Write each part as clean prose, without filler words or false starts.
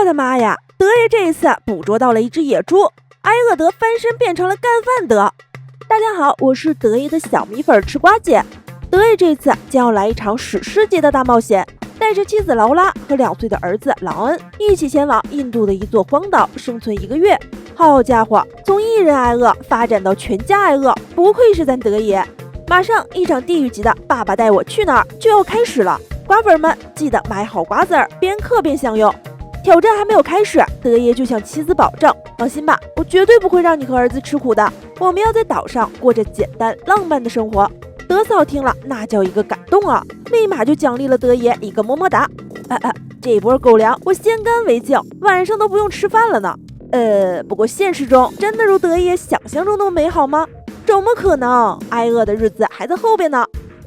我的妈呀！德爷这一次捕捉到了一只野猪，挨饿德翻身变成了干饭德。大家好，我是德爷的小米粉吃瓜姐。德爷这次将要来一场史诗级的大冒险，带着妻子劳拉和2岁的儿子朗恩一起前往印度的一座荒岛生存1个月。好家伙，从一人挨饿发展到全家挨饿，不愧是咱德爷。马上一场地狱级的《爸爸带我去哪儿》就要开始了，瓜粉们记得买好瓜子儿，边嗑边享用。挑战还没有开始，德爷就向妻子保证：放心吧，我绝对不会让你和儿子吃苦的。我们要在岛上过着简单浪漫的生活。德嫂听了那叫一个感动啊，立马就奖励了德爷一个么么哒。这波狗粮我先干为敬，晚上都不用吃饭了呢。不过现实中真的如德爷想象中那么美好吗？怎么可能？挨饿的日子还在后边呢。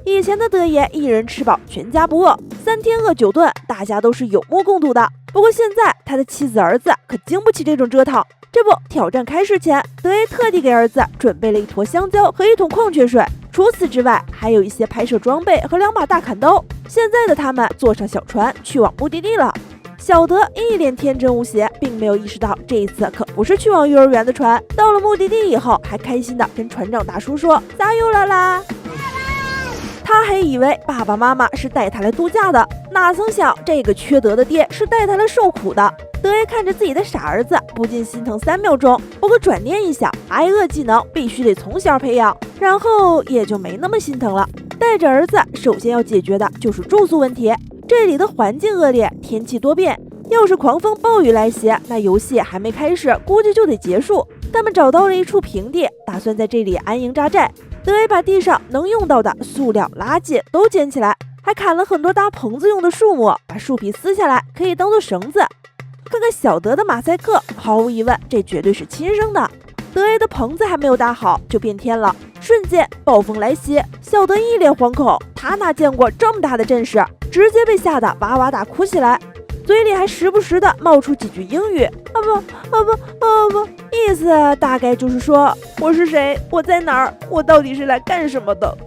以前的德爷一人吃饱全家不饿，3天饿9顿，大家都是有目共睹的。不过现在他的妻子儿子可经不起这种折腾。这不，挑战开始前，德爷特地给儿子准备了一坨香蕉和1桶矿泉水，除此之外还有一些拍摄装备和2把大砍刀。现在的他们坐上小船去往目的地了。小德一脸天真无邪，并没有意识到这一次可不是去往幼儿园的船。到了目的地以后，还开心地跟船长大叔说加油啦啦。他还以为爸爸妈妈是带他来度假的，哪曾想这个缺德的爹是带他来受苦的。德爷看着自己的傻儿子，不禁心疼3秒钟。不过转念一想，挨饿技能必须得从小培养，然后也就没那么心疼了。带着儿子，首先要解决的就是住宿问题。这里的环境恶劣，天气多变，要是狂风暴雨来袭，那游戏还没开始，估计就得结束。他们找到了一处平地，打算在这里安营扎寨。德爷把地上能用到的塑料垃圾都捡起来，还砍了很多搭棚子用的树木，把树皮撕下来可以当做绳子。看看小德的马赛克，毫无疑问这绝对是亲生的。德爷的棚子还没有搭好就变天了，瞬间暴风来袭，小德一脸惶恐，他哪见过这么大的阵势，直接被吓得哇哇大哭起来，嘴里还时不时的冒出几句英语，不，意思大概就是说我是谁，我在哪儿，我到底是来干什么的。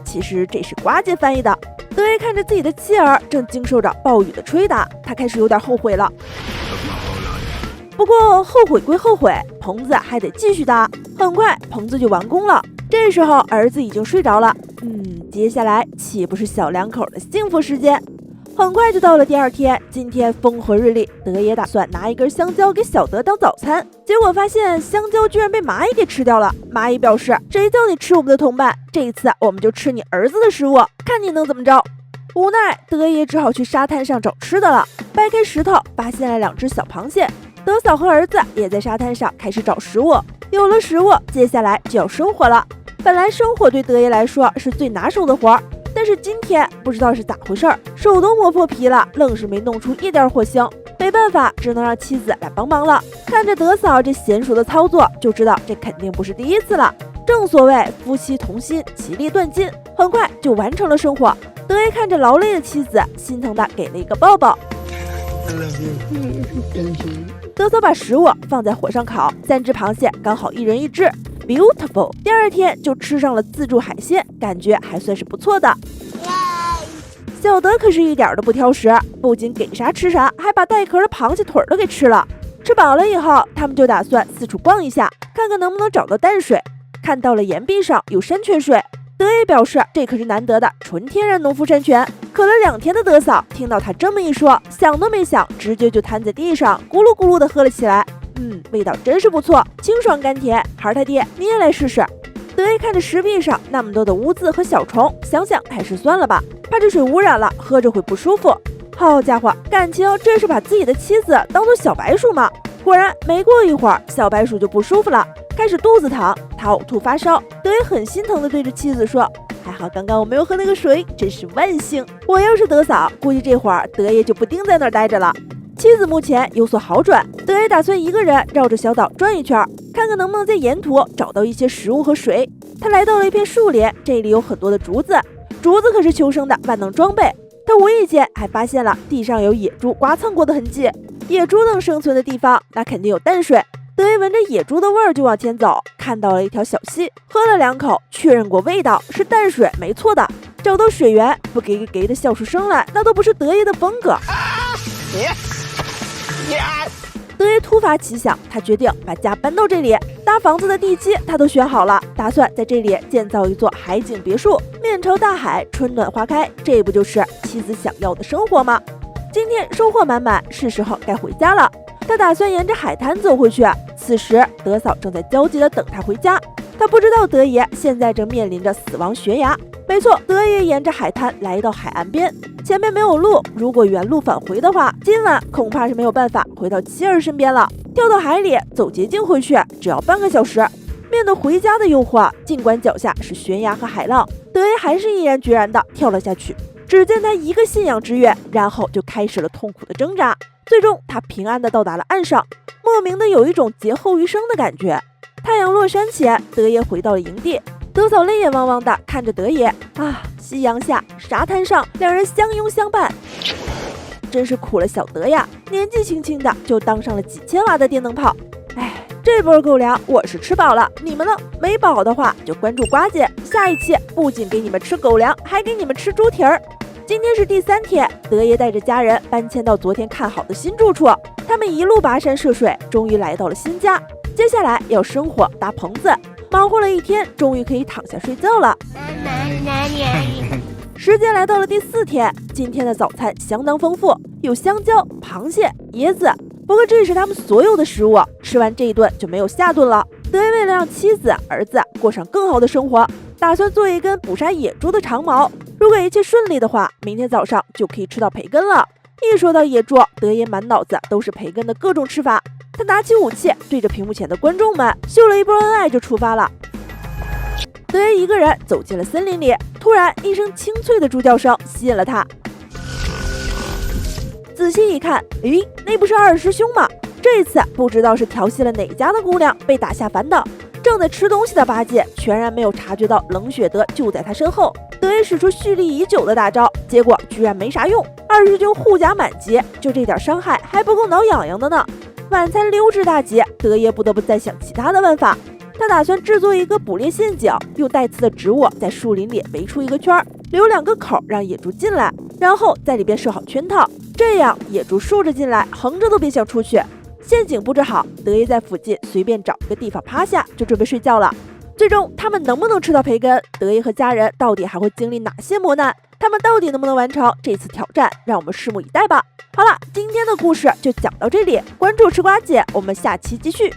其实这是瓜姐翻译的。德爷看着自己的妻儿正经受着暴雨的吹打，他开始有点后悔了。不过后悔归后悔，棚子还得继续搭。很快棚子就完工了，这时候儿子已经睡着了。接下来岂不是小两口的幸福时间？很快就到了第2天，今天风和日丽，德爷打算拿1根香蕉给小德当早餐，结果发现香蕉居然被蚂蚁给吃掉了。蚂蚁表示，谁叫你吃我们的同伴，这一次我们就吃你儿子的食物，看你能怎么着。无奈德爷只好去沙滩上找吃的了，掰开石头发现了2只小螃蟹。德嫂和儿子也在沙滩上开始找食物，有了食物，接下来就要生火了。本来生火对德爷来说是最拿手的活儿，但是今天不知道是咋回事，手都磨破皮了，愣是没弄出一点火星。没办法，只能让妻子来帮忙了。看着德嫂这娴熟的操作，就知道这肯定不是第一次了。正所谓夫妻同心，其利断金，很快就完成了生火。德爷看着劳累的妻子，心疼的给了一个抱抱。德嫂把食物放在火上烤，3只螃蟹刚好1人1只 ，beautiful。第2天就吃上了自助海鲜，感觉还算是不错的。小德可是一点都不挑食，不仅给啥吃啥，还把带壳的螃蟹腿都给吃了。吃饱了以后，他们就打算四处逛一下，看看能不能找到淡水。看到了岩壁上有山泉水，德爷表示这可是难得的纯天然农夫山泉。渴了2天的德嫂听到他这么一说，想都没想，直接就瘫在地上咕噜咕噜的喝了起来。味道真是不错，清爽甘甜。孩儿他爹你也来试试。德爷看着石壁上那么多的污渍和小虫，想想还是算了吧，怕这水污染了，喝着会不舒服。好家伙，感情这是把自己的妻子当做小白鼠吗？果然没过一会儿，小白鼠就不舒服了，开始肚子疼，他呕吐发烧。德爷很心疼地对着妻子说，还好刚刚我没有喝那个水，真是万幸。我要是德嫂，估计这会儿德爷就不定在那儿待着了。妻子目前有所好转，德爷打算1个人绕着小岛转一圈，看看能不能在沿途找到一些食物和水。他来到了一片树林，这里有很多的竹子，竹子可是求生的万能装备。他无意间还发现了地上有野猪刮蹭过的痕迹，野猪能生存的地方，那肯定有淡水。德爷闻着野猪的味儿就往前走，看到了一条小溪，喝了2口，确认过味道是淡水，没错的。找到水源不给的笑出声来，那都不是德爷的风格。德爷突发奇想，他决定把家搬到这里，搭房子的地基他都选好了，打算在这里建造一座海景别墅，面朝大海，春暖花开，这不就是妻子想要的生活吗？今天收获满满，是时候该回家了。他打算沿着海滩走回去，此时德嫂正在焦急地等他回家。他不知道德爷现在正面临着死亡悬崖。没错，德爷沿着海滩来到海岸边，前面没有路，如果原路返回的话，今晚恐怕是没有办法回到妻儿身边了。跳到海里，走捷径回去，只要半个小时。面对回家的诱惑，尽管脚下是悬崖和海浪，德爷还是毅然决然地跳了下去。只见他一个信仰之跃，然后就开始了痛苦的挣扎。最终，他平安地到达了岸上，莫名的有一种劫后余生的感觉。太阳落山前，德爷回到了营地。德嫂泪眼汪汪地看着德爷啊，夕阳下，沙滩上，两人相拥相伴，真是苦了小德呀！年纪轻轻的就当上了几千瓦的电灯泡。哎，这波狗粮我是吃饱了，你们呢？没饱的话就关注瓜姐，下一期不仅给你们吃狗粮，还给你们吃猪蹄儿。今天是第3天，德爷带着家人搬迁到昨天看好的新住处，他们一路跋山涉水，终于来到了新家。接下来要生火搭棚子，忙活了一天，终于可以躺下睡觉了。时间来到了第4天，今天的早餐相当丰富，有香蕉、螃蟹、椰子，不过这是他们所有的食物，吃完这一顿就没有下顿了。德爷为了让妻子、儿子过上更好的生活，打算做一根捕杀野猪的长矛。如果一切顺利的话，明天早上就可以吃到培根了。一说到野猪，德爷满脑子都是培根的各种吃法。他拿起武器，对着屏幕前的观众们秀了一波恩爱，就出发了。德爷一个人走进了森林里，突然一声清脆的猪叫声吸引了他。仔细一看，咦，那不是二师兄吗？这次不知道是调戏了哪家的姑娘，被打下凡的。正在吃东西的八戒全然没有察觉到冷血德就在他身后。德爷使出蓄力已久的大招，结果居然没啥用。二师兄护甲满级，就这点伤害还不够挠痒痒的呢。晚餐溜之大吉，德爷不得不再想其他的办法。他打算制作一个捕猎陷阱，用带刺的植物在树林里围出一个圈，留2个口让野猪进来，然后在里边设好圈套，这样野猪竖着进来，横着都别想出去。陷阱布置好，德爷在附近随便找一个地方趴下，就准备睡觉了。最终他们能不能吃到培根，德爷和家人到底还会经历哪些磨难，他们到底能不能完成这次挑战，让我们拭目以待吧。好了，今天的故事就讲到这里，关注吃瓜姐，我们下期继续。